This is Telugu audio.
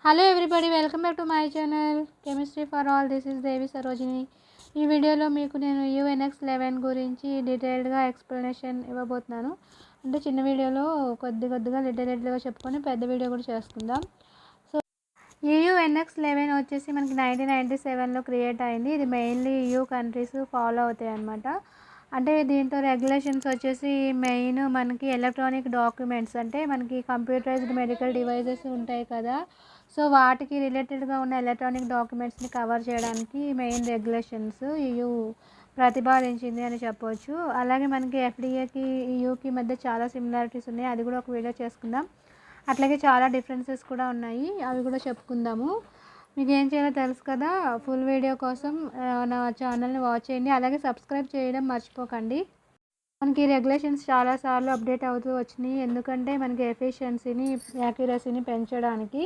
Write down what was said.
Hello everybody, welcome back to my channel chemistry for all. This is Devi Sarojini. ఈ వీడియోలో మీకు నేను UNX11 గురించి డీటెయిల్డ్గా ఎక్స్ప్లెనేషన్ ఇవ్వబోతున్నాను. అంటే చిన్న వీడియోలో కొద్దిగా డీటెయిల్డ్గా చెప్పుకొని పెద్ద వీడియో కూడా చేసుకుందాం. సో UNX11 వచ్చేసి మనకి 1997లో క్రియేట్ అయింది. ఇది మెయిన్లీ EU కంట్రీస్ ఫాలో అవుతాయి అన్నమాట. అంటే దీంట్లో రెగ్యులేషన్స్ వచ్చేసి మెయిన్ మనకి ఎలక్ట్రానిక్ డాక్యుమెంట్స్, అంటే మనకి కంప్యూటరైజ్డ్ మెడికల్ డివైజెస్ ఉంటాయి కదా, సో వాటికి రిలేటెడ్గా ఉన్న ఎలక్ట్రానిక్ డాక్యుమెంట్స్ని కవర్ చేయడానికి మెయిన్ రెగ్యులేషన్స్ EU ప్రతిపాదించింది అని చెప్పవచ్చు. అలాగే మనకి FDAకి EUకి మధ్య చాలా సిమిలారిటీస్ ఉన్నాయి, అది కూడా ఒక వీడియో చేసుకుందాం. అట్లాగే చాలా డిఫరెన్సెస్ కూడా ఉన్నాయి, అవి కూడా చెప్పుకుందాము. మీకు ఏం చేయాలో తెలుసు కదా. ఫుల్ వీడియో కోసం నా ఛానల్ని వాచ్ చేయండి, అలాగే సబ్స్క్రైబ్ చేయడం మర్చిపోకండి. మనకి రెగ్యులేషన్స్ చాలాసార్లు అప్డేట్ అవుతూ వచ్చినాయి, ఎందుకంటే మనకి ఎఫిషియన్సీని యాక్యురసీని పెంచడానికి.